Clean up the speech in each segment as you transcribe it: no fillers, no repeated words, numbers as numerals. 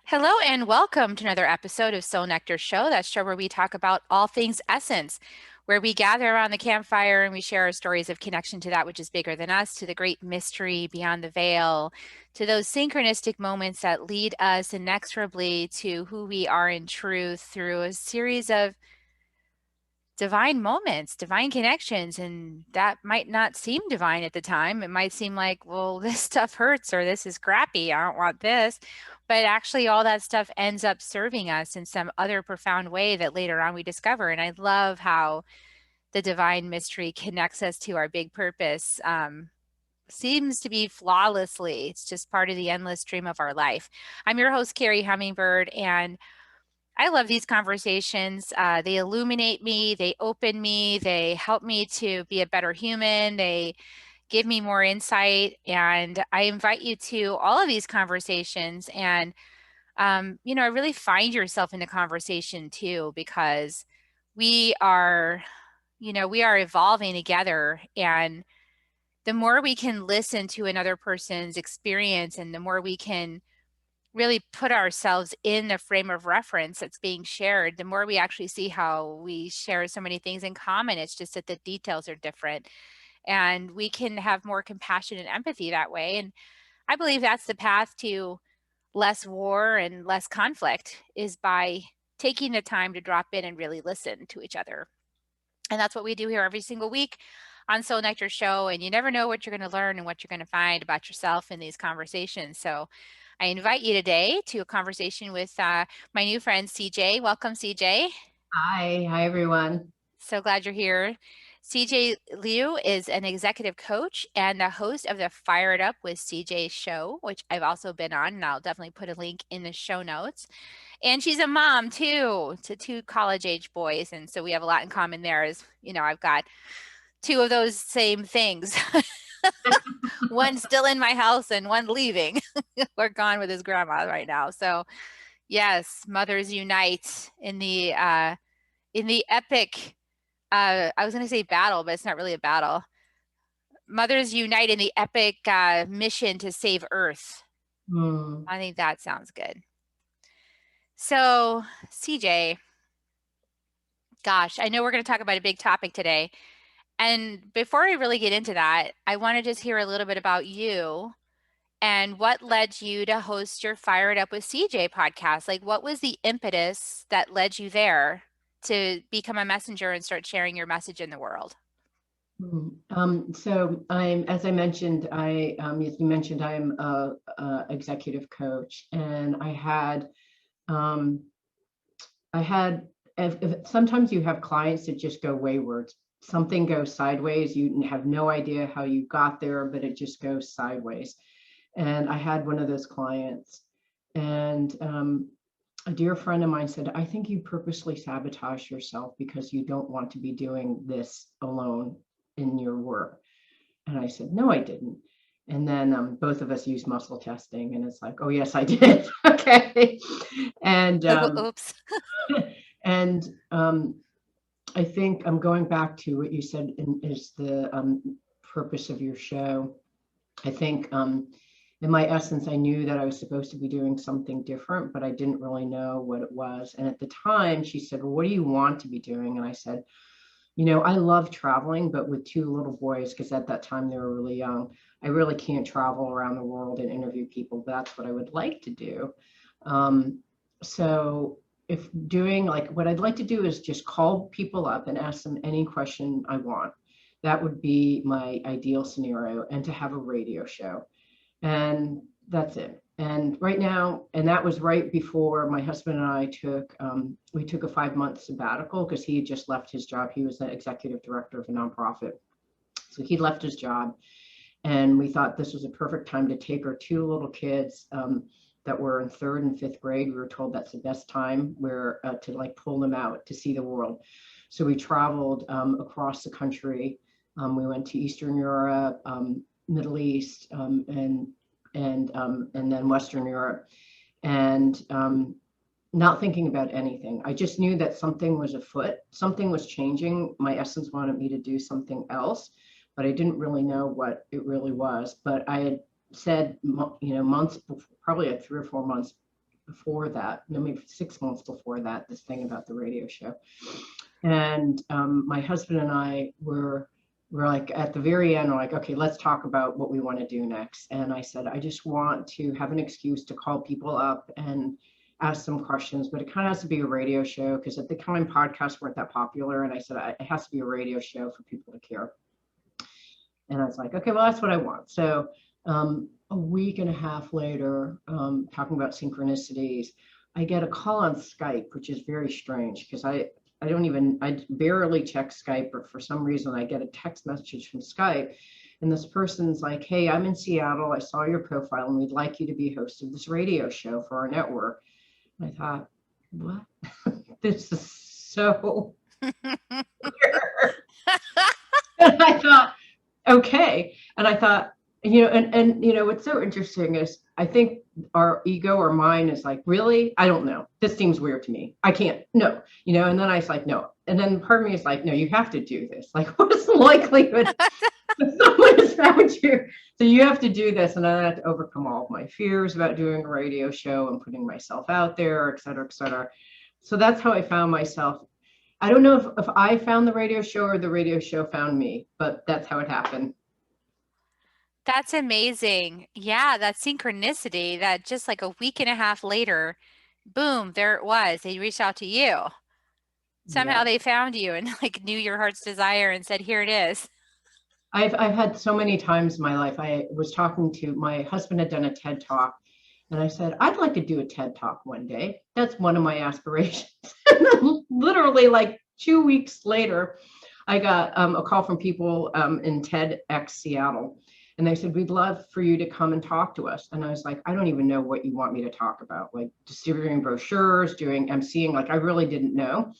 Hello and welcome to another episode of Soul Nectar Show, that show where we talk about all things essence, where we gather around the campfire and we share our stories of connection to that which is bigger than us, to the great mystery beyond the veil, to those synchronistic moments that lead us inexorably to who we are in truth through a series of divine moments, divine connections, and that might not seem divine at the time. It might seem like, well, this stuff hurts or this is crappy. I don't want this. But actually, all that stuff ends up serving us in some other profound way that later on we discover. And I love how the divine mystery connects us to our big purpose. Seems to be flawlessly. It's just part of the endless stream of our life. I'm your host, Carrie Hummingbird, and I love these conversations. They illuminate me, they open me, they help me to be a better human, they give me more insight. And I invite you to all of these conversations. And, I really find yourself in the conversation too, because we are, we are evolving together. And the more we can listen to another person's experience and the more we can really put ourselves in the frame of reference that's being shared, the more we actually see how we share so many things in common. It's just that the details are different. And we can have more compassion and empathy that way. And I believe that's the path to less war and less conflict, is by taking the time to drop in and really listen to each other. And that's what we do here every single week on Soul Nectar Show. And you never know what you're going to learn and what you're going to find about yourself in these conversations. So I invite you today to a conversation with my new friend, CJ. Welcome, CJ. Hi everyone. So glad you're here. CJ Liu is an executive coach and the host of the Fire It Up with CJ show, which I've also been on, and I'll definitely put a link in the show notes. And she's a mom too, to two college age boys. And so we have a lot in common there. As I've got two of those same things. One still in my house and one leaving. We're gone with his grandma right now. So yes, mothers unite in the epic, I was going to say battle, but it's not really a battle. Mothers unite in the epic mission to save Earth. Hmm. I think that sounds good. So, CJ, gosh, I know we're going to talk about a big topic today. And before I really get into that, I want to just hear a little bit about you and what led you to host your Fire It Up with CJ podcast. Like, what was the impetus that led you there to become a messenger and start sharing your message in the world? So as I mentioned, as you mentioned, I'm a executive coach, and um, I had, if sometimes you have clients that just go wayward. Something goes sideways. You have no idea how you got there, but it just goes sideways. And I had one of those clients, and a dear friend of mine said, I think you purposely sabotage yourself because you don't want to be doing this alone in your work. And I said, no, I didn't. And then both of us use muscle testing, and it's like, oh, yes, I did. Okay. And Oops. and I think I'm going back to what you said is the purpose of your show. I think in my essence, I knew that I was supposed to be doing something different, but I didn't really know what it was. And at the time, she said, well, what do you want to be doing? And I said, I love traveling, but with two little boys, because at that time they were really young, I really can't travel around the world and interview people. That's what I would like to do. Um, so if doing like what I'd like to do is just call people up and ask them any question I want. That would be my ideal scenario, and to have a radio show. And that's it. And right now, and that was right before my husband and I we took a 5 month sabbatical because he had just left his job. He was the executive director of a nonprofit. So he left his job, and we thought this was a perfect time to take our two little kids that were in third and fifth grade. We were told that's the best time where to like pull them out to see the world. So we traveled across the country. We went to Eastern Europe, Middle East, and then Western Europe, and not thinking about anything. I just knew that something was afoot, something was changing. My essence wanted me to do something else, but I didn't really know what it really was. But I had said, months before, probably like 3 or 4 months before that, no, maybe 6 months before that, this thing about the radio show. And my husband and I were like at the very end, we're like, okay, let's talk about what we want to do next. And I said, I just want to have an excuse to call people up and ask some questions, but it kind of has to be a radio show because at the time podcasts weren't that popular. And I said, it has to be a radio show for people to care. And I was like, okay, well, that's what I want. So a week and a half later, talking about synchronicities, I get a call on Skype, which is very strange because I barely check Skype, but for some reason I get a text message from Skype. And this person's like, hey, I'm in Seattle. I saw your profile and we'd like you to be host of this radio show for our network. And I thought, what? This is so weird. And I thought, okay. And I thought, and what's so interesting is I think our ego or mine is like, really? I don't know. This seems weird to me. I can't, no, and then I was like, no. And then part of me is like, no, you have to do this. Like, what is the likelihood that someone has found you? So you have to do this. And I had to overcome all of my fears about doing a radio show and putting myself out there, et cetera, et cetera. So that's how I found myself. I don't know if I found the radio show or the radio show found me, but that's how it happened. That's amazing. Yeah, that synchronicity that just like a week and a half later, boom, there it was. They reached out to you. Somehow they found you and like knew your heart's desire and said, here it is. I've had so many times in my life. I was talking to my husband, had done a TED talk, and I said, I'd like to do a TED talk one day. That's one of my aspirations. And then literally like 2 weeks later, I got a call from people in TEDx Seattle. And they said, we'd love for you to come and talk to us. And I was like, I don't even know what you want me to talk about, like distributing brochures, doing emceeing, like I really didn't know.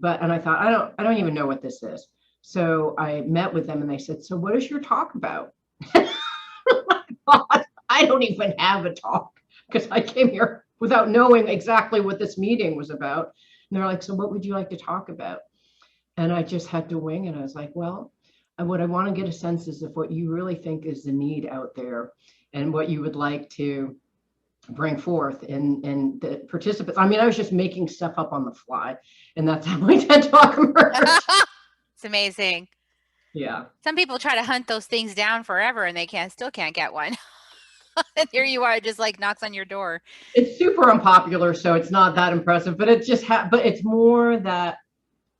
And I thought, I don't even know what this is. So I met with them and they said, so what is your talk about? I don't even have a talk because I came here without knowing exactly what this meeting was about. And they're like, so what would you like to talk about? And I just had to wing it. I was like, well, what I want to get a sense is of what you really think is the need out there and what you would like to bring forth in the participants. I mean, I was just making stuff up on the fly, and that's how my TED Talk emerged. It's amazing. Yeah. Some people try to hunt those things down forever and they still can't get one. And here you are, just like knocks on your door. It's super unpopular, so it's not that impressive, but it just but it's more that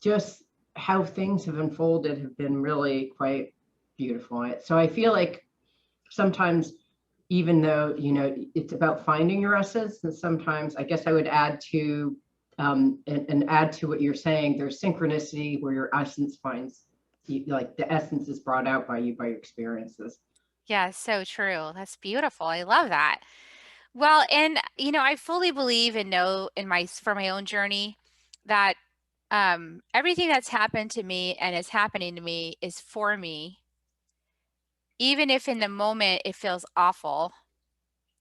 just how things have unfolded have been really quite beautiful. So I feel like sometimes, even though, it's about finding your essence, and sometimes I guess I would add to, and add to what you're saying, there's synchronicity where your essence finds, like the essence is brought out by you, by your experiences. Yeah, so true. That's beautiful. I love that. Well, and I fully believe and know for my own journey that everything that's happened to me and is happening to me is for me. Even if in the moment it feels awful,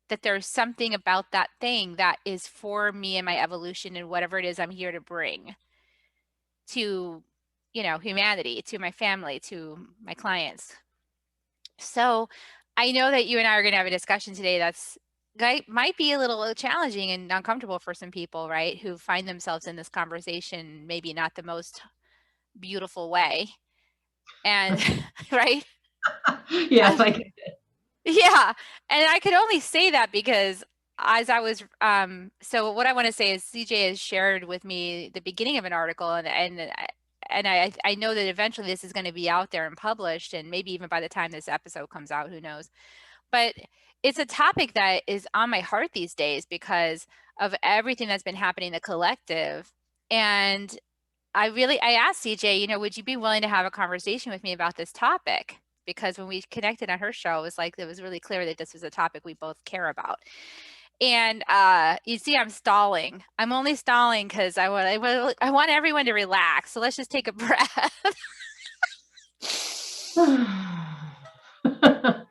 that there's something about that thing that is for me and my evolution and whatever it is I'm here to bring to, humanity, to my family, to my clients. So I know that you and I are going to have a discussion today that's might be a little challenging and uncomfortable for some people, right? Who find themselves in this conversation, maybe not the most beautiful way. And right? Yes, yeah. And I could only say that because as I was, so what I want to say is CJ has shared with me the beginning of an article and I know that eventually this is going to be out there and published, and maybe even by the time this episode comes out, who knows. But it's a topic that is on my heart these days because of everything that's been happening in the collective. And I asked CJ, would you be willing to have a conversation with me about this topic? Because when we connected on her show, it was really clear that this was a topic we both care about. And you see, I'm stalling. I'm only stalling because I want everyone to relax. So let's just take a breath.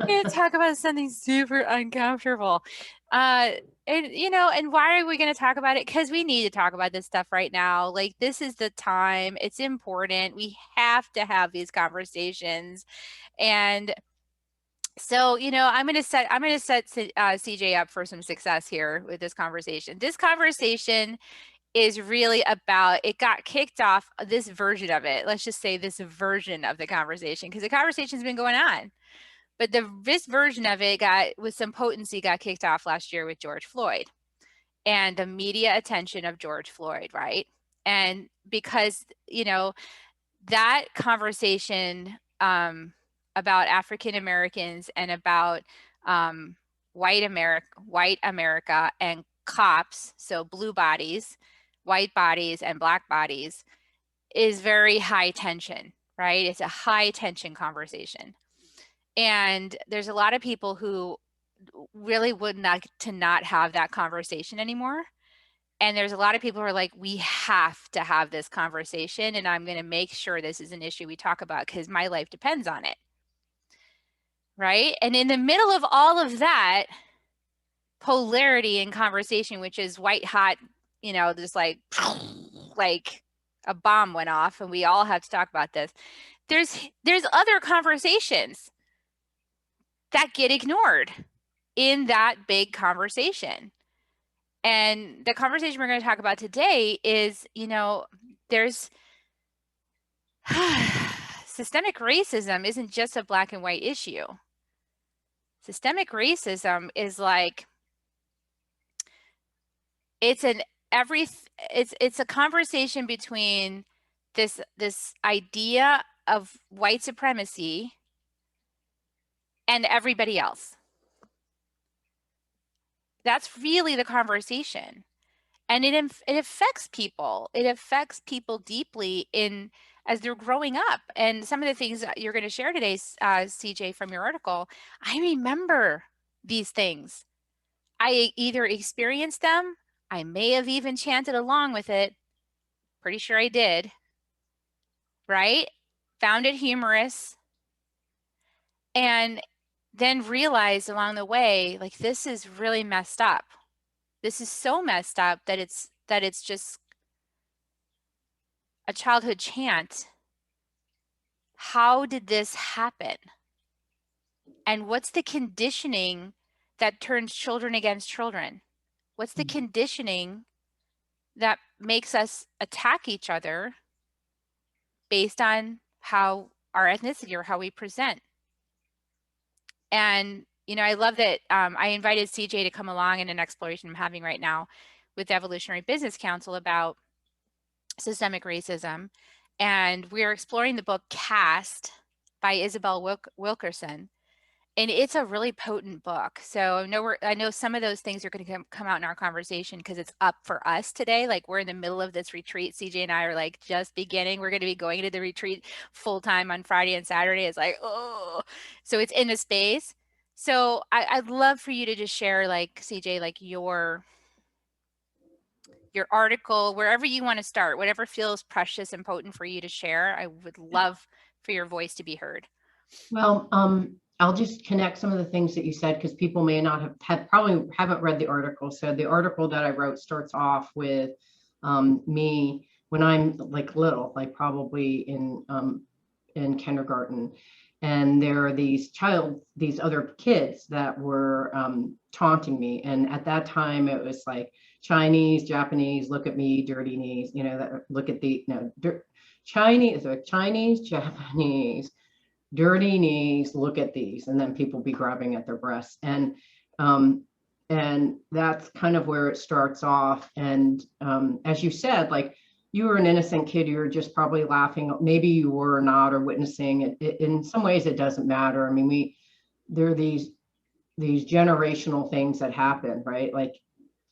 Can't talk about something super uncomfortable. And why are we going to talk about it? Because we need to talk about this stuff right now. Like, this is the time. It's important. We have to have these conversations. And So, I'm going to set CJ up for some success here with this conversation. This conversation is really about, it got kicked off, this version of it. Let's just say this version of the conversation, because the conversation's been going on. But this version of it with some potency, got kicked off last year with George Floyd and the media attention of George Floyd, right? And because, that conversation about African Americans and about white America and cops, so blue bodies, white bodies, and black bodies, is very high tension, right? It's a high tension conversation. And there's a lot of people who really would not to not have that conversation anymore. And there's a lot of people who are like, we have to have this conversation, and I'm going to make sure this is an issue we talk about because my life depends on it. Right? And in the middle of all of that polarity in conversation, which is white hot, just like a bomb went off and we all have to talk about this. There's other conversations that get ignored in that big conversation. And the conversation we're going to talk about today is, there's systemic racism isn't just a black and white issue. Systemic racism is like, it's a conversation between this idea of white supremacy and everybody else. That's really the conversation. And it affects people. It affects people deeply as they're growing up. And some of the things that you're going to share today, CJ, from your article, I remember these things. I either experienced them, I may have even chanted along with it. Pretty sure I did. Right? Found it humorous. And then realized along the way, like, this is really messed up. This is so messed up that it's just a childhood chant. How did this happen? And what's the conditioning that turns children against children? What's the conditioning that makes us attack each other based on how our ethnicity or how we present? And, I love that I invited CJ to come along in an exploration I'm having right now with the Evolutionary Business Council about systemic racism. And we're exploring the book Caste by Isabel Wilkerson. And it's a really potent book. So I know some of those things are going to come out in our conversation because it's up for us today. Like, we're in the middle of this retreat. CJ and I are like just beginning. We're going to be going into the retreat full time on Friday and Saturday. It's like, oh, so it's in the space. So I'd love for you to just share, like, CJ, like your article, wherever you want to start, whatever feels precious and potent for you to share. I would love for your voice to be heard. Well, I'll just connect some of the things that you said because people may not probably haven't read the article. So the article that I wrote starts off with me when I'm like little, like probably in kindergarten, and there are these other kids that were taunting me, and at that time it was like Chinese, Japanese, look at me, dirty knees, look at the Chinese, Japanese, dirty knees, look at these, and then people be grabbing at their breasts, and that's kind of where it starts off. And as you said, like, you were an innocent kid, you were just probably laughing, maybe you were or not, or witnessing it. In some ways it doesn't matter. I mean, there are these generational things that happen, right? Like,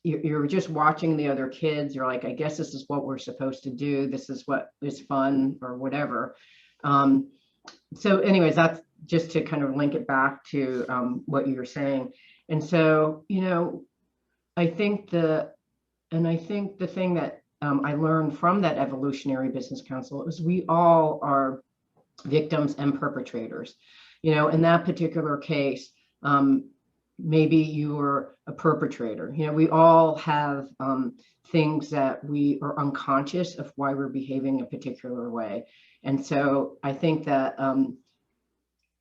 you're just watching the other kids, you're like, I guess this is what we're supposed to do, this is what is fun or whatever. So anyways, that's just to kind of link it back to what you were saying. And so, I think the thing that I learned from that Evolutionary Business Council is we all are victims and perpetrators. In that particular case, maybe you were a perpetrator. We all have things that we are unconscious of why we're behaving a particular way. And so I think that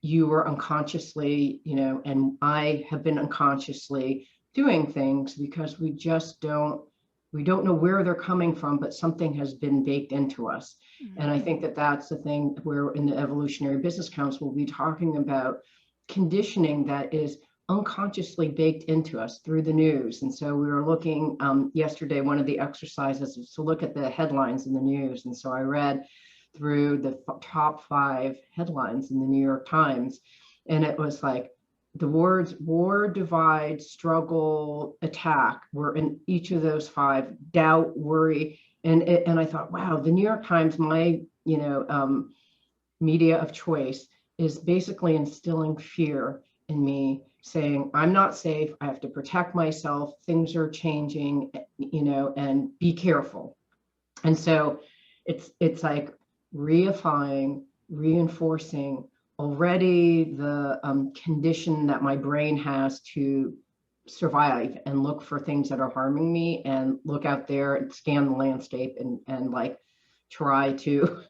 you were unconsciously, and I have been unconsciously doing things because we don't know where they're coming from, but something has been baked into us. And I think that that's the thing where in the Evolutionary Business Council, we'll be talking about conditioning that is unconsciously baked into us through the news. And so we were looking yesterday, one of the exercises was to look at the headlines in the news. And so I read through the top 5 headlines in the New York Times, and it was like the words war, divide, struggle, attack were in each of those 5. Doubt, worry, and I thought, wow, the New York Times, my media of choice, is basically instilling fear in me, saying I'm not safe, I have to protect myself, things are changing, and be careful. And so it's like reifying, reinforcing already the condition that my brain has to survive and look for things that are harming me, and look out there and scan the landscape and like try to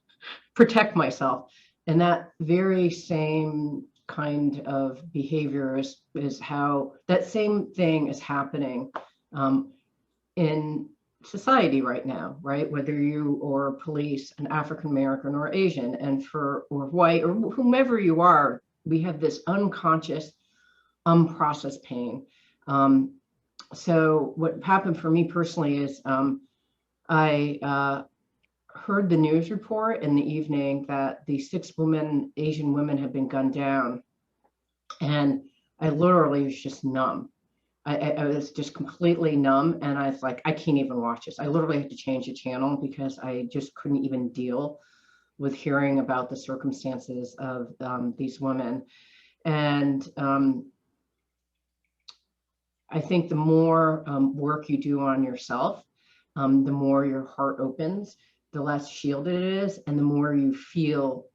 protect myself. And that very same kind of behavior is how that same thing is happening in society right now, right? Whether you or police, an African American or Asian, and or white or whomever you are, we have this unconscious, unprocessed pain. So what happened for me personally is I heard the news report in the evening that the 6 Asian women had been gunned down, and I literally was just numb. I was just completely numb, and I was like, I can't even watch this. I literally had to change the channel because I just couldn't even deal with hearing about the circumstances of these women. And I think the more work you do on yourself, the more your heart opens, the less shielded it is, and the more you feel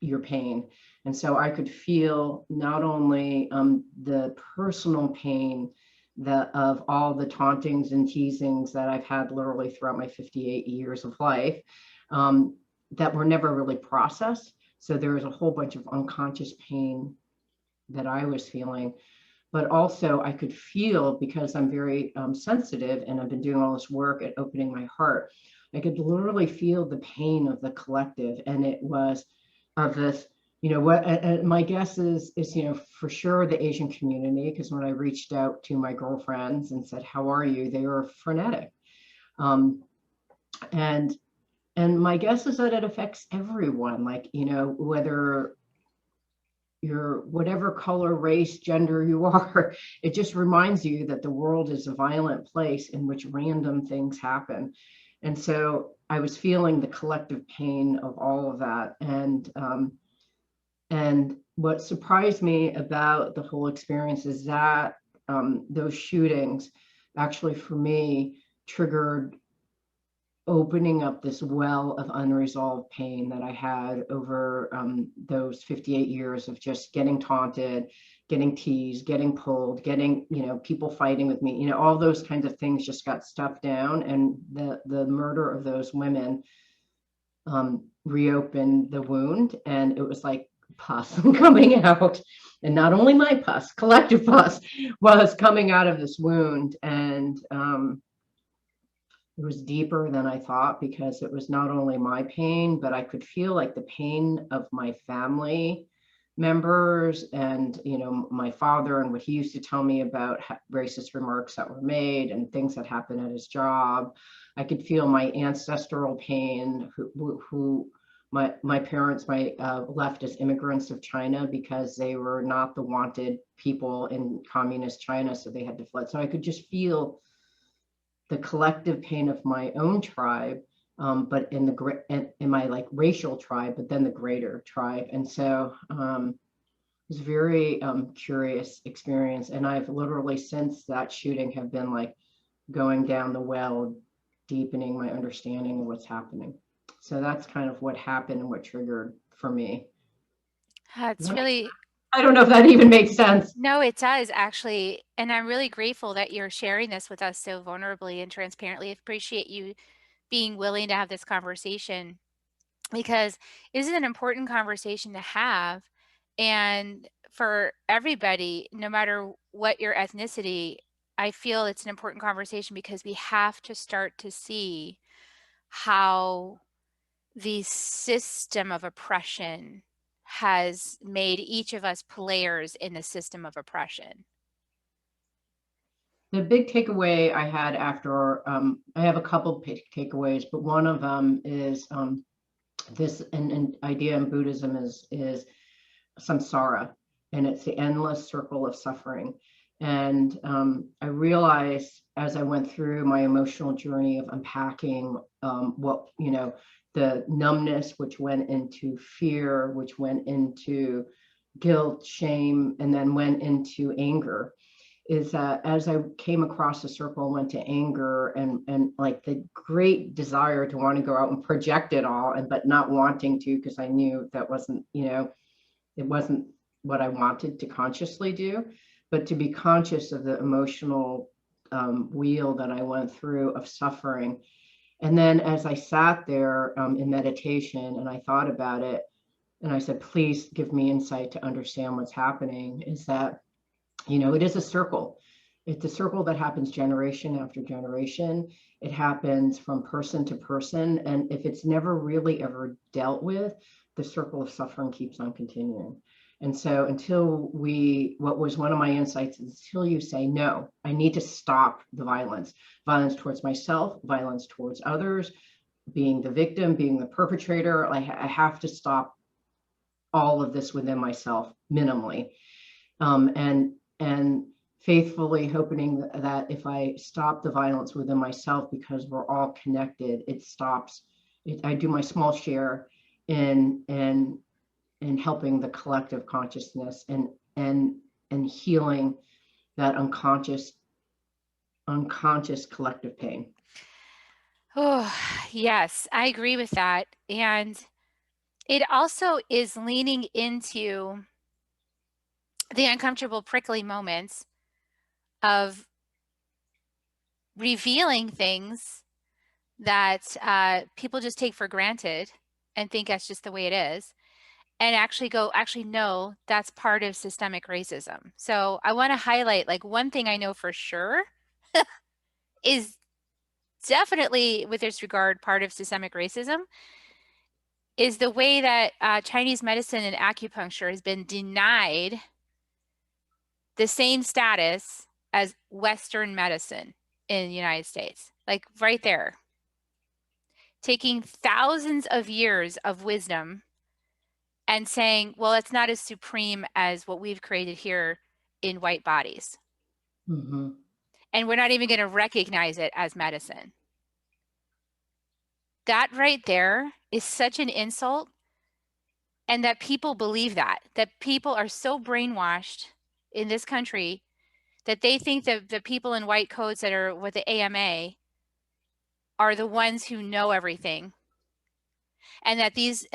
your pain. And so I could feel not only the personal pain of all the tauntings and teasings that I've had literally throughout my 58 years of life, that were never really processed. So there was a whole bunch of unconscious pain that I was feeling. But also I could feel, because I'm very sensitive and I've been doing all this work at opening my heart, I could literally feel the pain of the collective. And it was of this, what my guess is, for sure the Asian community, because when I reached out to my girlfriends and said, how are you? They were frenetic. And my guess is that it affects everyone, like, whether you're whatever color, race, gender you are, it just reminds you that the world is a violent place in which random things happen. And so I was feeling the collective pain of all of that. And what surprised me about the whole experience is that those shootings actually, for me, triggered opening up this well of unresolved pain that I had over those 58 years of just getting taunted, getting teased, getting pulled, getting, people fighting with me, all those kinds of things just got stuffed down. And the murder of those women reopened the wound, and it was like pus coming out. And not only my pus, collective pus was coming out of this wound. And it was deeper than I thought, because it was not only my pain, but I could feel like the pain of my family members and, my father, and what he used to tell me about racist remarks that were made and things that happened at his job. I could feel my ancestral pain, who my parents left as immigrants of China because they were not the wanted people in communist China, so they had to flee. So I could just feel the collective pain of my own tribe, but in my like racial tribe, but then the greater tribe. And so it was a very curious experience. And I've literally since that shooting have been like going down the well, deepening my understanding of what's happening. So that's kind of what happened and what triggered for me. It's really, I don't know if that even makes sense. no, it does actually. And I'm really grateful that you're sharing this with us so vulnerably and transparently. I appreciate you being willing to have this conversation, because this is an important conversation to have. And for everybody, no matter what your ethnicity, I feel it's an important conversation because we have to start to see how the system of oppression has made each of us players in the system of oppression. The big takeaway I had after, I have a couple takeaways, but one of them is this an idea in Buddhism is samsara, and it's the endless circle of suffering. And I realized as I went through my emotional journey of unpacking what, the numbness, which went into fear, which went into guilt, shame, and then went into anger, is that as I came across the circle and went to anger and like the great desire to want to go out and project it all, and but not wanting to, because I knew that wasn't, it wasn't what I wanted to consciously do, but to be conscious of the emotional wheel that I went through of suffering. And then as I sat there in meditation and I thought about it, and I said, please give me insight to understand what's happening, is that, it is a circle. It's a circle that happens generation after generation. It happens from person to person. And if it's never really ever dealt with, the circle of suffering keeps on continuing. And so what was one of my insights is until you say, no, I need to stop the violence towards myself, violence towards others, being the victim, being the perpetrator, I have to stop all of this within myself minimally. And faithfully hoping that if I stop the violence within myself, because we're all connected, it stops. I do my small share in helping the collective consciousness and healing that unconscious collective pain. Oh, yes, I agree with that. And it also is leaning into the uncomfortable, prickly moments of revealing things that people just take for granted and think that's just the way it is, and actually no, that's part of systemic racism. So I want to highlight, like, one thing I know for sure is definitely, with this regard, part of systemic racism is the way that Chinese medicine and acupuncture has been denied the same status as Western medicine in the United States. Like, right there. Taking thousands of years of wisdom and saying, well, it's not as supreme as what we've created here in white bodies. Mm-hmm. And we're not even going to recognize it as medicine. That right there is such an insult. And that people believe that people are so brainwashed in this country that they think that the people in white coats that are with the AMA are the ones who know everything. And that these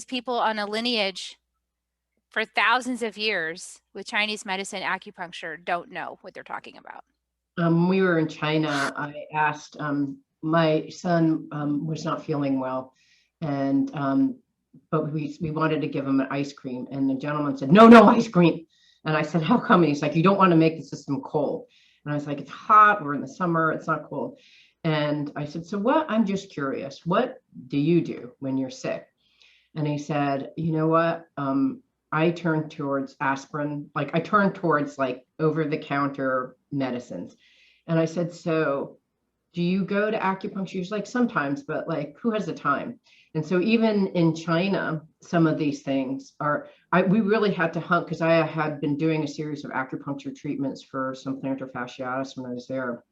people on a lineage for thousands of years with Chinese medicine, acupuncture, don't know what they're talking about. We were in China. I asked, my son was not feeling well, and but we wanted to give him an ice cream, and the gentleman said, no, no ice cream. And I said, how come? And he's like, you don't want to make the system cold. And I was like, it's hot, we're in the summer, it's not cold. And I said, so what? I'm just curious, what do you do when you're sick? And he said, you know what? I turn towards aspirin, like I turn towards like over-the-counter medicines. And I said, so do you go to acupuncture? He's like, sometimes, but like, who has the time? And so even in China, some of these things are, we really had to hunt, because I had been doing a series of acupuncture treatments for some plantar fasciitis when I was there.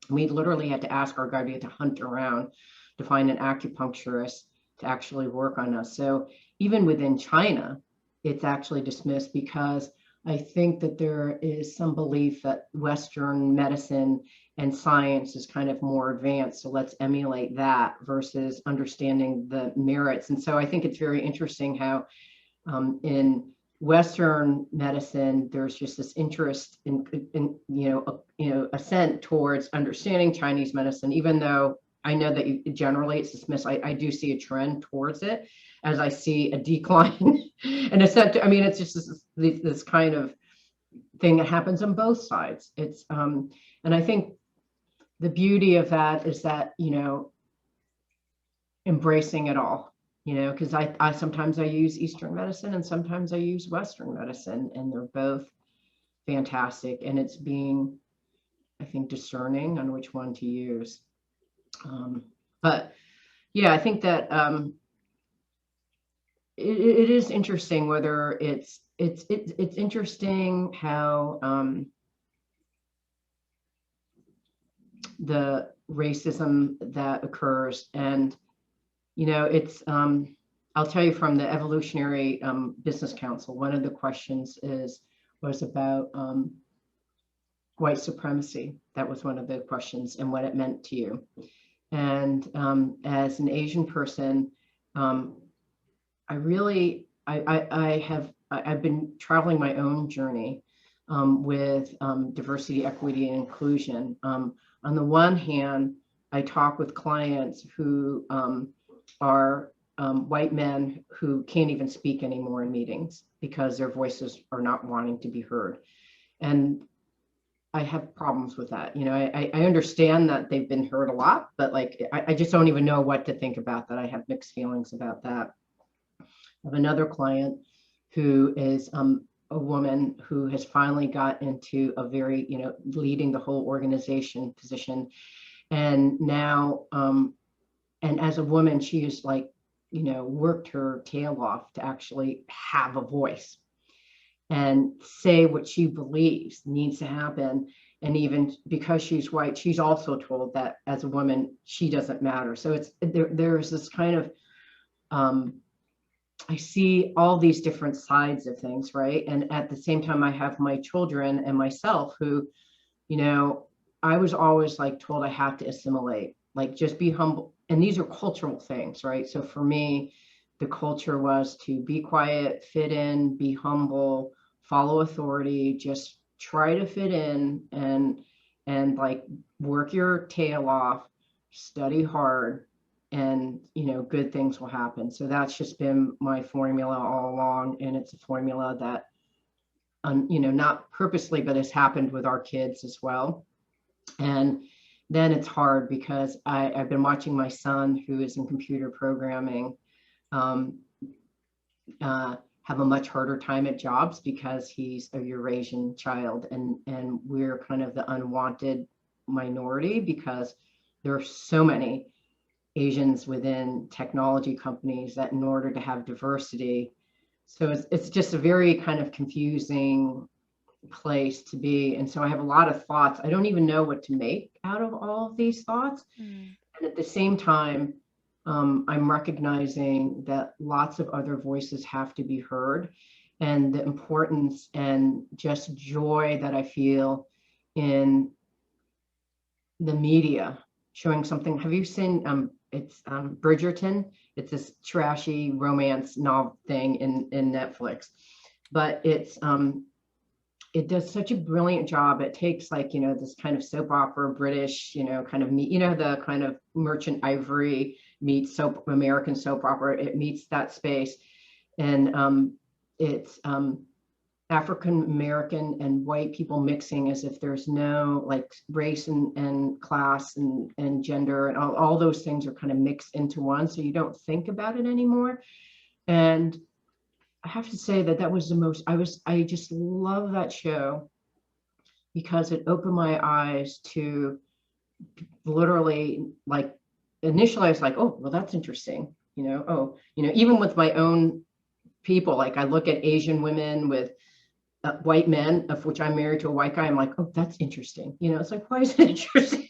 We literally had to ask our guide, we had to hunt around to find an acupuncturist to actually work on us. So even within China, it's actually dismissed, because I think that there is some belief that Western medicine and science is kind of more advanced. So let's emulate that versus understanding the merits. And so I think it's very interesting how in Western medicine, there's just this interest in ascent towards understanding Chinese medicine, even though I know that generally it's dismissed. I do see a trend towards it as I see a decline. And it's not, I mean, it's just this kind of thing that happens on both sides. It's and I think the beauty of that is that, you know, embracing it all, you know, because I sometimes I use Eastern medicine and sometimes I use Western medicine, and they're both fantastic. And it's being, I think, discerning on which one to use. But yeah, I think that it is interesting whether it's interesting how the racism that occurs. And you know, it's I'll tell you from the Evolutionary Business Council, one of the questions was about white supremacy. That was one of the questions, and what it meant to you. And as an Asian person, I've been traveling my own journey with diversity, equity, and inclusion. On the one hand, I talk with clients who are white men who can't even speak anymore in meetings because their voices are not wanting to be heard. And I have problems with that. You know, I understand that they've been heard a lot, but like, I just don't even know what to think about that. I have mixed feelings about that. I have another client who is a woman who has finally got into a very, you know, leading the whole organization position. And now, and as a woman, she is like, you know, worked her tail off to actually have a voice and say what she believes needs to happen. And even because she's white, she's also told that as a woman, she doesn't matter. So it's there's this kind of, I see all these different sides of things, right? And at the same time, I have my children and myself who, you know, I was always like told I have to assimilate, like just be humble. And these are cultural things, right? So for me, the culture was to be quiet, fit in, be humble, follow authority, just try to fit in, and like work your tail off, study hard, and you know, good things will happen. So that's just been my formula all along, and it's a formula that you know, not purposely, but has happened with our kids as well. And then it's hard because I've been watching my son, who is in computer programming, have a much harder time at jobs because he's a Eurasian child, and we're kind of the unwanted minority because there are so many Asians within technology companies that in order to have diversity, so it's just a very kind of confusing place to be. And so I have a lot of thoughts. I don't even know what to make out of all of these thoughts. And at the same time, I'm recognizing that lots of other voices have to be heard, and the importance and just joy that I feel in the media showing something. Have you seen it's Bridgerton? It's this trashy romance novel thing in Netflix, but it's it does such a brilliant job. It takes, like, you know, this kind of soap opera, British, you know, kind of meet, you know, the kind of Merchant Ivory meets American soap opera. It meets that space, and it's African American and white people mixing as if there's no like race and class and gender, and all those things are kind of mixed into one, so you don't think about it anymore. And I have to say that was the most, I just love that show because it opened my eyes to literally, like, initially I was like, oh, well, that's interesting. You know, oh, you know, even with my own people, like I look at Asian women with white men, of which I'm married to a white guy. I'm like, oh, that's interesting. You know, it's like, why is it interesting?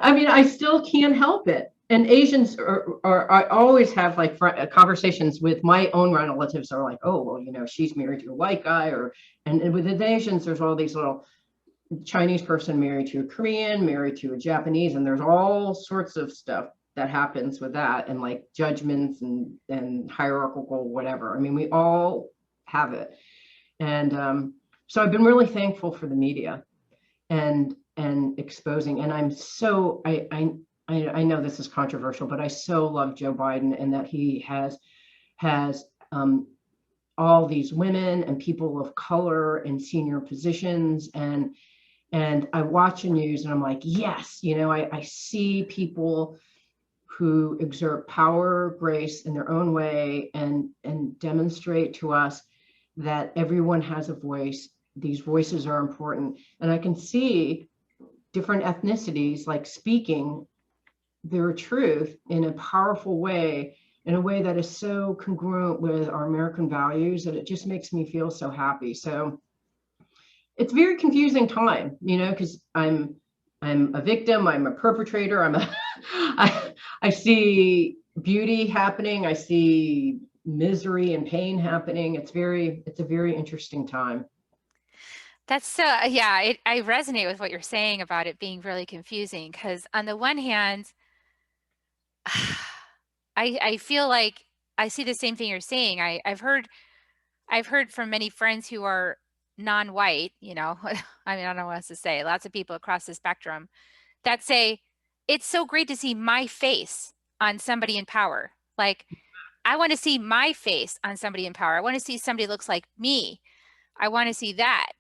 I mean, I still can't help it. And Asians I always have like conversations with my own relatives are like, oh, well, you know, she's married to a white guy, or, and with the Asians, there's all these little Chinese person married to a Korean, married to a Japanese, and there's all sorts of stuff that happens with that, and like judgments and hierarchical whatever. I mean, we all have it. And so I've been really thankful for the media and exposing, and I'm I know this is controversial, but I so love Joe Biden, and that he has all these women and people of color in senior positions. And I watch the news and I'm like, yes, I see people who exert power, grace in their own way, and demonstrate to us that everyone has a voice. These voices are important. And I can see different ethnicities like speaking their truth in a powerful way, in a way that is so congruent with our American values, that it just makes me feel so happy. So it's a very confusing time, because I'm a victim, I'm a perpetrator, I see beauty happening, I see misery and pain happening. It's a very interesting time. That's so, yeah, I resonate with what you're saying about it being really confusing, because on the one hand, I feel like I see the same thing you're saying. I've heard from many friends who are non-white, I mean, I don't know what else to say. Lots of people across the spectrum that say, it's so great to see my face on somebody in power. Like, I want to see my face on somebody in power. I want to see somebody looks like me. I want to see that.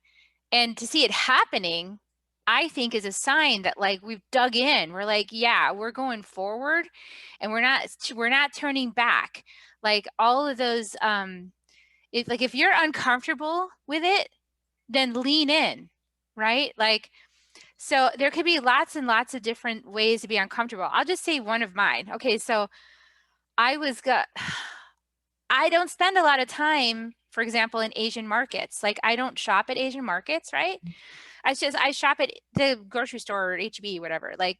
And to see it happening, I think is a sign that like we've dug in. We're like, yeah, we're going forward and we're not turning back. Like all of those if you're uncomfortable with it, then lean in, right? Like so there could be lots and lots of different ways to be uncomfortable. I'll just say one of mine. Okay, so I was got I don't spend a lot of time, for example, in Asian markets. Like I don't shop at Asian markets, right? I shop at the grocery store or HB, whatever. Like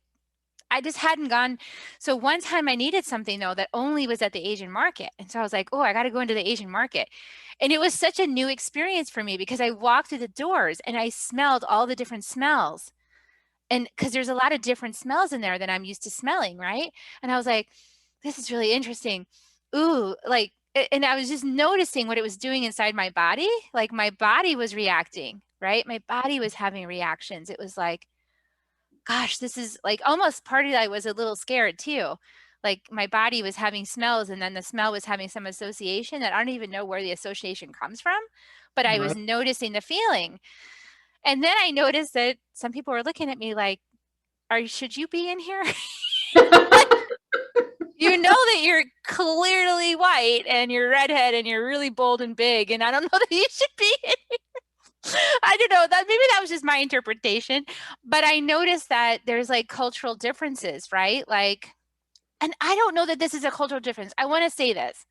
I just hadn't gone. So one time I needed something though that only was at the Asian market. And so I was like, oh, I got to go into the Asian market. And it was such a new experience for me because I walked through the doors and I smelled all the different smells. And because there's a lot of different smells in there than I'm used to smelling, right? And I was like, this is really interesting. Ooh, like, and I was just noticing what it was doing inside my body. Like my body was reacting, right? My body was having reactions. It was like, gosh, this is like almost part of it. I was a little scared too. Like my body was having smells and then the smell was having some association that I don't even know where the association comes from, but I was Right. noticing the feeling. And then I noticed that some people were looking at me like, should you be in here? You know that you're clearly white and you're redhead and you're really bold and big, and I don't know that you should be in here. I don't know that maybe that was just my interpretation, but I noticed that there's like cultural differences, right? Like, and I don't know that this is a cultural difference. I want to say this.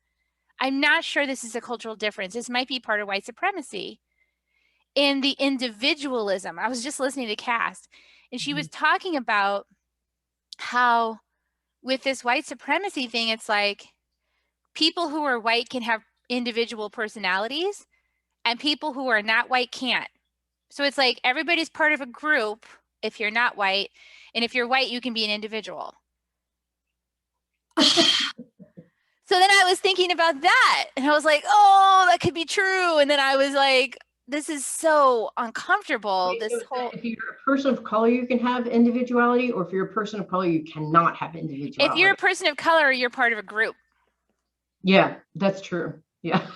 I'm not sure this is a cultural difference. This might be part of white supremacy in the individualism. I was just listening to Cass, and she was talking about how with this white supremacy thing, it's like people who are white can have individual personalities and people who are not white can't. So it's like everybody's part of a group if you're not white, and if you're white, you can be an individual. So then I was thinking about that and I was like, oh, that could be true. And then I was like, this is so uncomfortable. Wait, This so whole, if you're a person of color, you can have individuality, or if you're a person of color, you cannot have if you're a individuality. person of color, you're part of a group. Yeah, that's true. Yeah.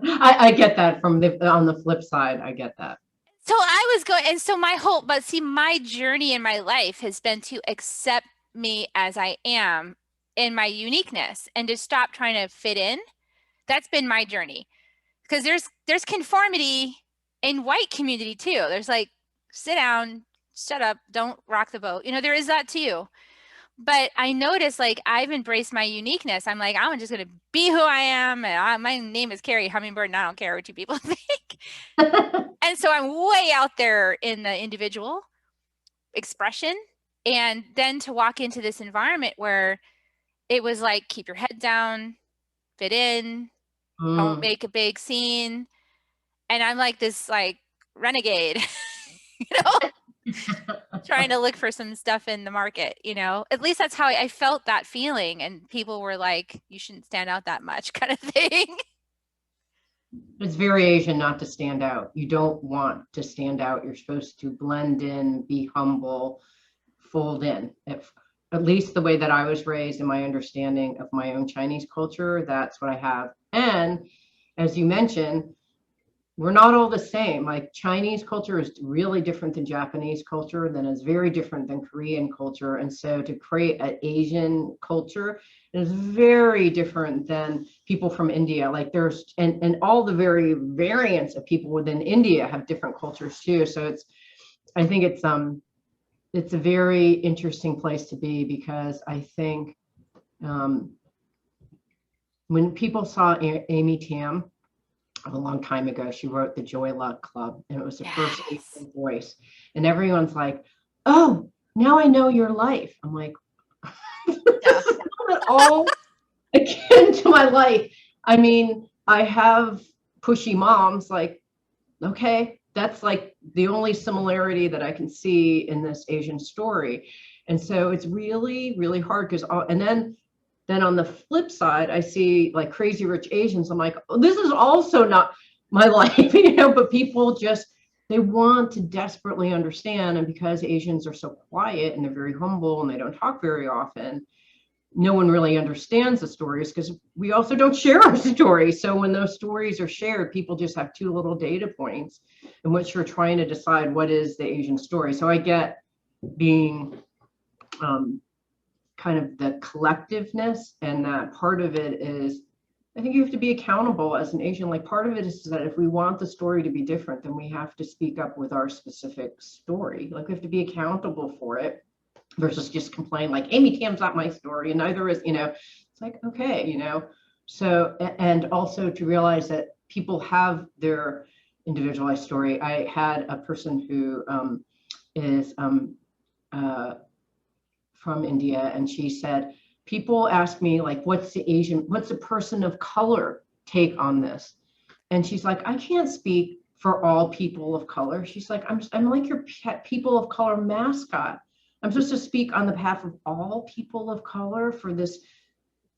I get that from on the flip side. I get that. So I was going, and so but see, my journey in my life has been to accept me as I am in my uniqueness and to stop trying to fit in. That's been my journey. Because there's conformity in white community too. There's like, sit down, shut up, don't rock the boat. There is that too. But I noticed like I've embraced my uniqueness. I'm like, I'm just gonna be who I am. And my name is Carrie Hummingbird, and I don't care what you people think. And so I'm way out there in the individual expression. And then to walk into this environment where it was like, keep your head down, fit in, don't make a big scene. And I'm like this like renegade, you know, trying to look for some stuff in the market, at least that's how I felt that feeling. And people were like, you shouldn't stand out that much kind of thing. It's very Asian not to stand out. You don't want to stand out. You're supposed to blend in, be humble, fold in. If, at least the way that I was raised and my understanding of my own Chinese culture, that's what I have. And as you mentioned, we're not all the same. Like Chinese culture is really different than Japanese culture, then is very different than Korean culture. And so to create an Asian culture is very different than people from India. Like there's, and all the very variants of people within India have different cultures too. So it's, I think it's a very interesting place to be, because I think when people saw Amy Tam a long time ago, she wrote the Joy Luck Club, and it was the first Yes. Asian voice. And everyone's like, oh, now I know your life. I'm like, Yeah. this is not at all akin to my life. I mean, I have pushy moms, like, okay, that's like the only similarity that I can see in this Asian story. And so it's really, really hard because, and then on the flip side, I see like Crazy Rich Asians. I'm like, oh, this is also not my life, but people just, they want to desperately understand. And because Asians are so quiet and they're very humble and they don't talk very often, no one really understands the stories because we also don't share our stories. So when those stories are shared, people just have too little data points in which you're trying to decide what is the Asian story. So I get being kind of the collectiveness, and that part of it is, I think you have to be accountable as an Asian. Like part of it is that if we want the story to be different, then we have to speak up with our specific story. Like we have to be accountable for it versus just complain like Amy Tam's not my story and neither is, it's like, okay, so, and also to realize that people have their individualized story. I had a person who is from India, and she said, people ask me like, what's the person of color take on this? And she's like, I can't speak for all people of color. She's like, I'm like your people of color mascot. I'm supposed to speak on the behalf of all people of color for this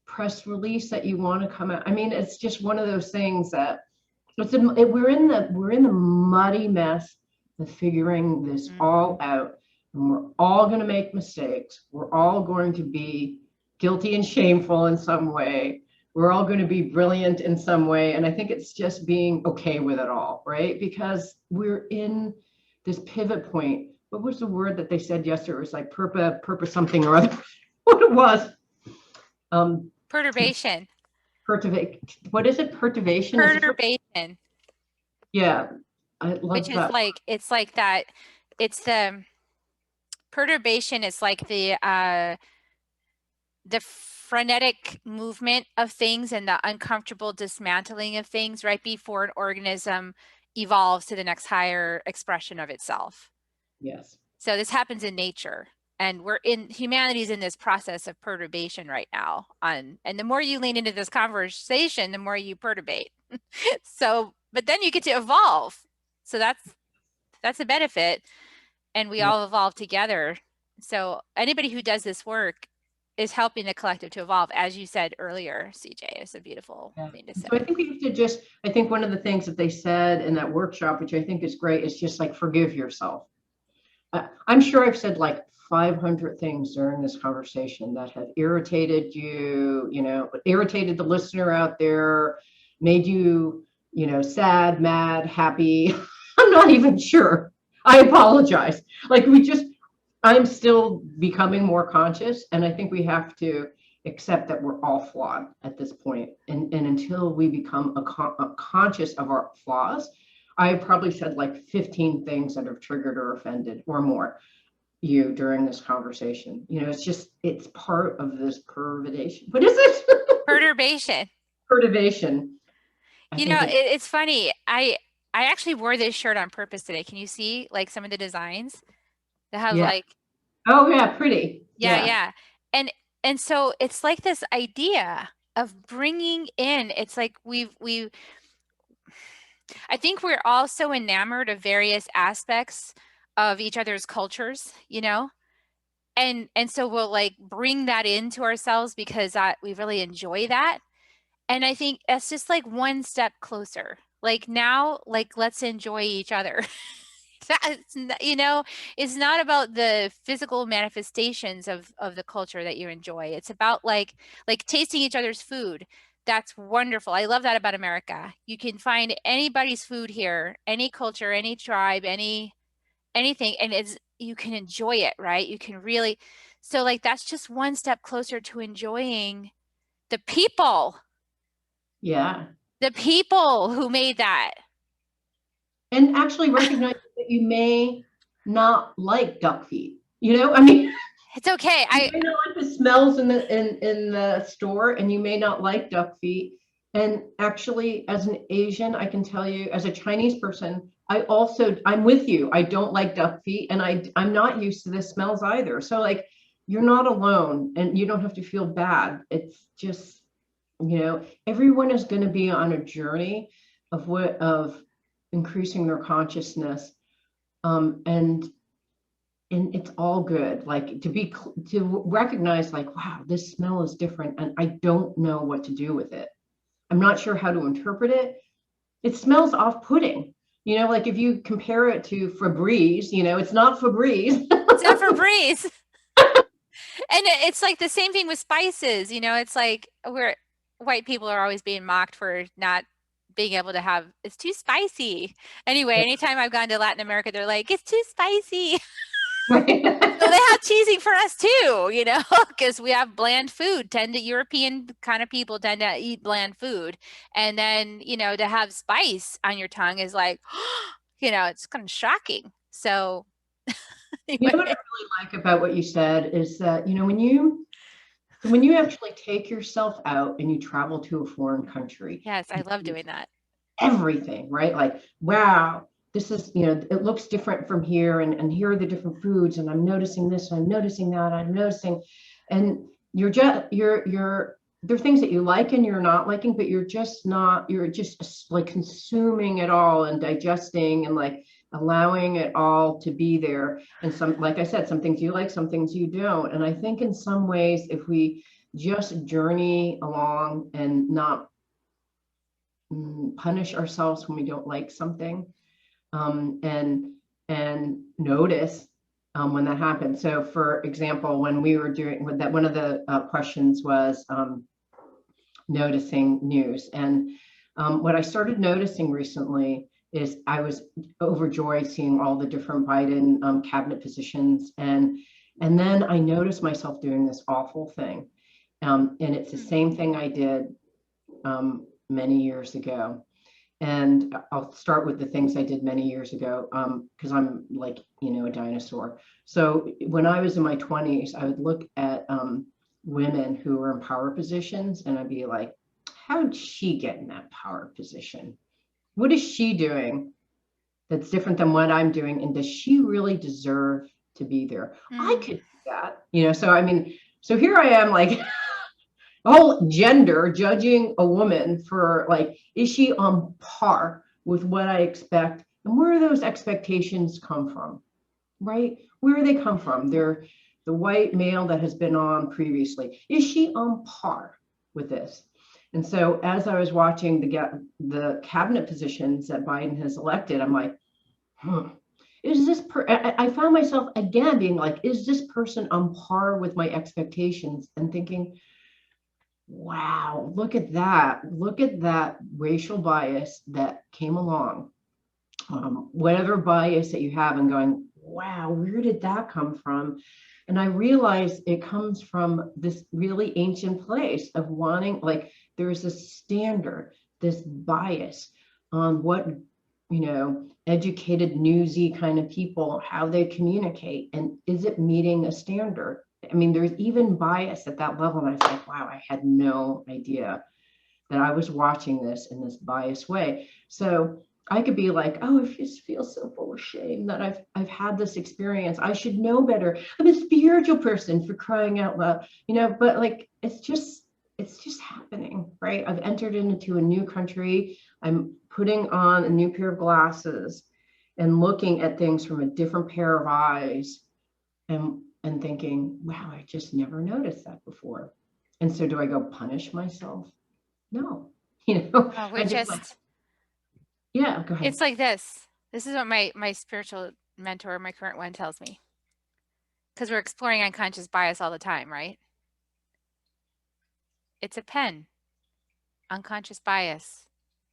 press release that you want to come out. I mean, it's just one of those things that we're in the muddy mess of figuring this all out, and we're all going to make mistakes. We're all going to be guilty and shameful in some way. We're all going to be brilliant in some way. And I think it's just being okay with it all, right? Because we're in this pivot point. What was the word that they said yesterday? It was like purpose something or other. What it was. Perturbation. What is it? Perturbation? Perturbation. Yeah. I love Which is that. like, it's like that, it's the perturbation is like the frenetic movement of things and the uncomfortable dismantling of things right before an organism evolves to the next higher expression of itself. Yes. So this happens in nature, and humanity's in this process of perturbation right now. And the more you lean into this conversation, the more you perturbate. So, but then you get to evolve. So that's a benefit, and we all evolve together. So anybody who does this work is helping the collective to evolve, as you said earlier, CJ. It's a beautiful thing to say. So I think we have to just, I think one of the things that they said in that workshop, which I think is great, is just like forgive yourself. I'm sure I've said like 500 things during this conversation that have irritated you, irritated the listener out there, made you, sad, mad, happy. I'm not even sure. I apologize. Like I'm still becoming more conscious, and I think we have to accept that we're all flawed at this point. And until we become conscious of our flaws, I probably said like 15 things that have triggered or offended or more you during this conversation. It's part of this perturbation. What is it? Perturbation. Perturbation. It's funny. I actually wore this shirt on purpose today. Can you see like some of the designs that have like, oh yeah, pretty. Yeah. And so it's like this idea of bringing in, it's like I think we're all so enamored of various aspects of each other's cultures, and so we'll like bring that into ourselves because we really enjoy that. And I think that's just like one step closer. Like now, like let's enjoy each other. That's, you know, it's not about the physical manifestations of the culture that you enjoy. It's about like tasting each other's food. That's wonderful. I love that about America. You can find anybody's food here, any culture, any tribe, anything, and it's you can enjoy it, right? You can really, so like that's just one step closer to enjoying the people, Yeah. the people who made that. And actually recognize that you may not like duck feet. You know, I mean, It's okay. you may not like the smells in the store, and you may not like duck feet. And actually, as an Asian, I can tell you, as a Chinese person, I'm with you. I don't like duck feet, and I'm not used to the smells either. So like, you're not alone, and you don't have to feel bad. It's just, everyone is going to be on a journey of increasing their consciousness, and it's all good. Like to recognize, like, wow, this smell is different, and I don't know what to do with it. I'm not sure how to interpret it. It smells off-putting. Like if you compare it to Febreze, it's not Febreze. It's not for breeze. And it's like the same thing with spices. It's like white people are always being mocked for not being able to have, it's too spicy. Anyway, anytime I've gone to Latin America, they're like, it's too spicy. So they have cheesing for us too, because we have bland food. European kind of people tend to eat bland food. And then, to have spice on your tongue is like, it's kind of shocking. So anyway. What I really like about what you said is that, when you actually take yourself out and you travel to a foreign country. Yes, I love doing that. Everything, right? Like, wow, this is, it looks different from here, and here are the different foods, and I'm noticing this, I'm noticing that, I'm noticing, and you're there are things that you like and you're not liking, but you're just like consuming it all and digesting and like allowing it all to be there. And like I said, some things you like, some things you don't. And I think in some ways, if we just journey along and not punish ourselves when we don't like something, and notice when that happens. So for example, when we were doing that, one of the questions was noticing news. And what I started noticing recently is I was overjoyed seeing all the different Biden cabinet positions, and then I noticed myself doing this awful thing, and it's the same thing I did many years ago. And I'll start with the things I did many years ago, because I'm like, a dinosaur. So when I was in my 20s, I would look at women who were in power positions, and I'd be like, how did she get in that power position? What is she doing that's different than what I'm doing? And does she really deserve to be there? I could do that, so I mean, so here I am, like, whole gender judging a woman for, like, is she on par with what I expect? And where do those expectations come from, right? Where do they come from? They're the white male that has been on previously. Is she on par with this? And so as I was watching the cabinet positions that Biden has elected, I'm like, is this I found myself again being like, is this person on par with my expectations? And thinking, wow, look at that racial bias that came along, whatever bias that you have, and going, wow, where did that come from? And I realized it comes from this really ancient place of wanting, like, there's a standard, this bias on what, educated, newsy kind of people, how they communicate, and is it meeting a standard? I mean, there's even bias at that level. And I was like, wow, I had no idea that I was watching this in this biased way. So I could be like, oh, I just feel so full of shame that I've had this experience. I should know better. I'm a spiritual person, for crying out loud, but like, it's just happening, right? I've entered into a new country. I'm putting on a new pair of glasses and looking at things from a different pair of eyes, and thinking, wow, I just never noticed that before. And so do I go punish myself? No, Oh, I just like, yeah, go ahead. It's like this. This is what my spiritual mentor, my current one, tells me. Because we're exploring unconscious bias all the time, right? It's a pen. Unconscious bias.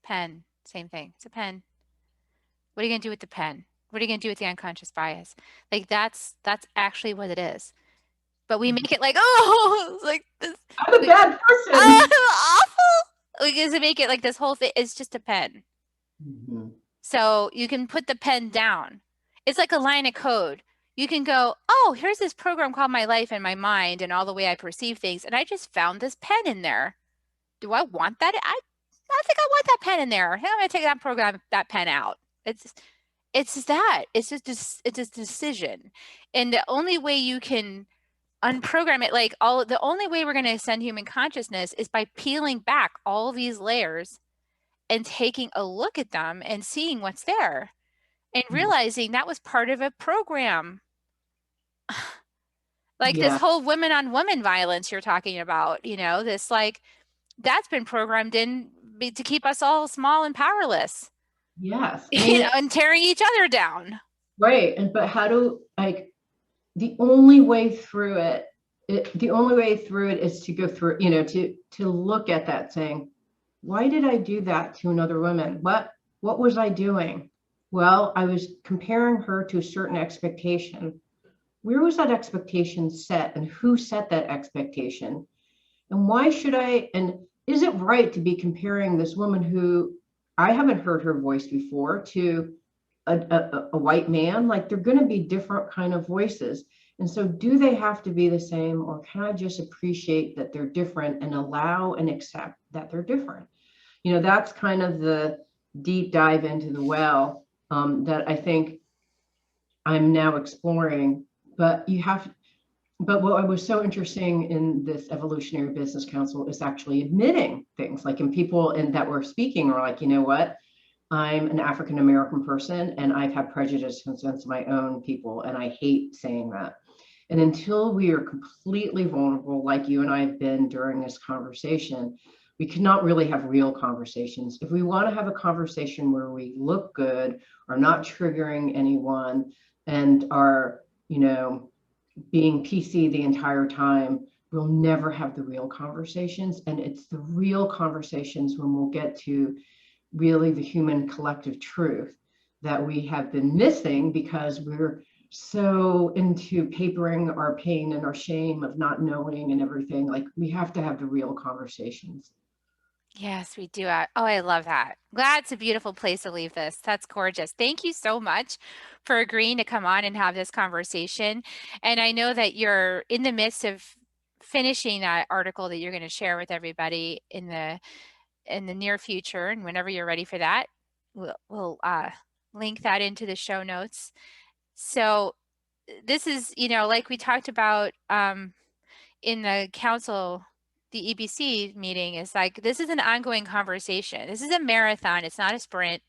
Pen. Same thing. It's a pen. What are you going to do with the pen? What are you going to do with the unconscious bias? Like that's actually what it is. But we make it like, oh, it's like this. I'm a Like, bad person. awful. Like, to make it like this whole thing is just a pen. Mhm. So you can put the pen down. It's like a line of code. You can go, oh, here's this program called my life and my mind and all the way I perceive things. And I just found this pen in there. Do I want that? I think I want that pen in there. I'm going to take that program, that pen out. It's just that. It's a decision. And the only way you can unprogram it, the only way we're going to ascend human consciousness is by peeling back all these layers and taking a look at them and seeing what's there and realizing that was part of a program. Like this Yeah. whole women on women violence you're talking about, this that's been programmed in to keep us all small and powerless, Yes. I mean, and tearing each other down. right. And but how do like the only way through it, the only way through it is to go through, to look at that saying, why did I do that to another woman? What was I doing? Well, I was comparing her to a certain expectation. Where was that expectation set and who set that expectation? And why should I, and is it right to be comparing this woman who I haven't heard her voice before to a white man? Like they're going to be different kind of voices. And so do they have to be the same, or can I just appreciate that they're different and allow and accept that they're different? That's kind of the deep dive into the well that I think I'm now exploring. But what was so interesting in this evolutionary business council is actually admitting things like, in people and that were speaking are like, you know what, I'm an African American person and I've had prejudice against my own people, and I hate saying that. And until we are completely vulnerable, like you and I have been during this conversation, we cannot really have real conversations. If we want to have a conversation where we look good, are not triggering anyone, and are, being PC the entire time, we'll never have the real conversations. And it's the real conversations when we'll get to really the human collective truth that we have been missing because we're so into papering our pain and our shame of not knowing and everything. Like we have to have the real conversations. Yes, we do. Oh, I love that. Glad it's a beautiful place to leave this. That's gorgeous. Thank you so much for agreeing to come on and have this conversation. And I know that you're in the midst of finishing that article that you're going to share with everybody in the near future, and whenever you're ready for that, we'll link that into the show notes. So this is, like we talked about in the council, the EBC meeting, is like, this is an ongoing conversation. This is a marathon. It's not a sprint.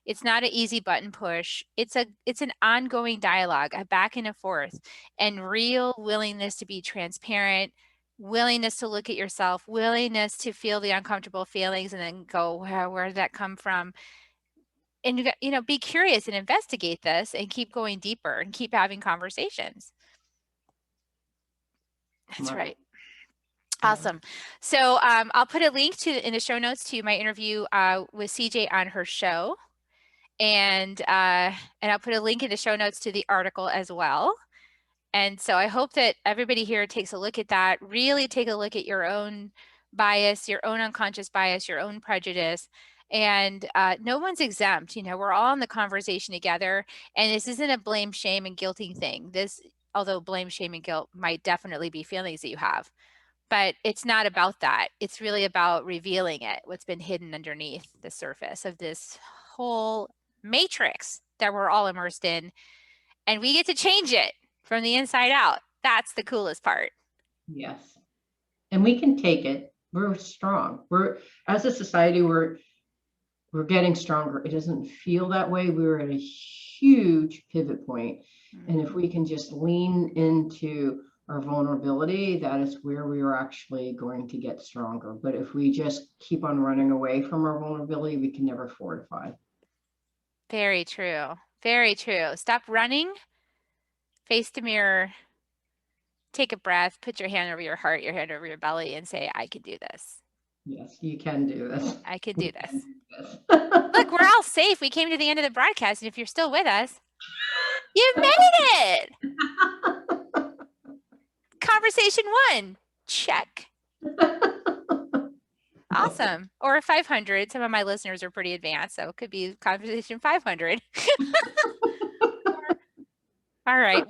It's not an easy button push. It's an ongoing dialogue, a back and a forth, and real willingness to be transparent, willingness to look at yourself, willingness to feel the uncomfortable feelings and then go, where did that come from? And be curious and investigate this and keep going deeper and keep having conversations. That's right. Awesome. So I'll put a link in the show notes to my interview with CJ on her show. And I'll put a link in the show notes to the article as well. And so I hope that everybody here takes a look at that, really take a look at your own bias, your own unconscious bias, your own prejudice. And no one's exempt. We're all in the conversation together. And this isn't a blame, shame, and guilting thing. Although blame, shame, and guilt might definitely be feelings that you have. But it's not about that. It's really about revealing it, what's been hidden underneath the surface of this whole matrix that we're all immersed in. And we get to change it from the inside out. That's the coolest part. Yes. And we can take it. We're strong. As a society, we're getting stronger. It doesn't feel that way. We're at a huge pivot point. And if we can just lean into our vulnerability, that is where we are actually going to get stronger. But if we just keep on running away from our vulnerability, we can never fortify. Very true. Very true. Stop running, face the mirror, take a breath, put your hand over your heart, your hand over your belly, and say, I can do this. Yes, you can do this. I can We do can this. do this. Look, we're all safe. We came to the end of the broadcast, and if you're still with us, you made it. Conversation 1. Check. Awesome. Or 500. Some of my listeners are pretty advanced, so it could be conversation 500. All right.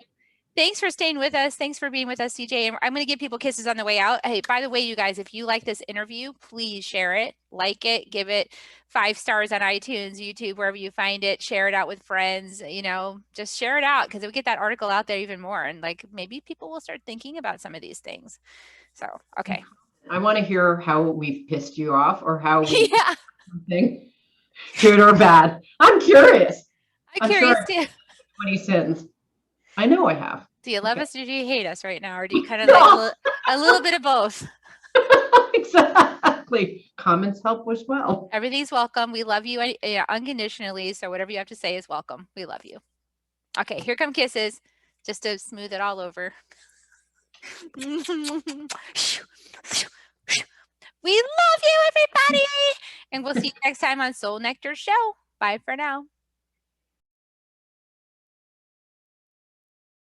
Thanks for staying with us. Thanks for being with us, CJ. And I'm going to give people kisses on the way out. Hey, by the way, you guys, if you like this interview, please share it, like it, give it 5 stars on iTunes, YouTube, wherever you find it. Share it out with friends. You know, just share it out because it would get that article out there even more. And like maybe people will start thinking about some of these things. So, okay. I want to hear how we've pissed you off or how we Yeah. something good or bad. I'm curious. I'm curious too. 20 sins. I know I have. Do you love Okay. us or do you hate us right now? Or do you kind of No. like a little bit of both? Exactly. Comments help as well. Everything's welcome. We love you unconditionally. So whatever you have to say is welcome. We love you. Okay, here come kisses, just to smooth it all over. We love you, everybody. And we'll see you next time on Soul Nectar Show. Bye for now.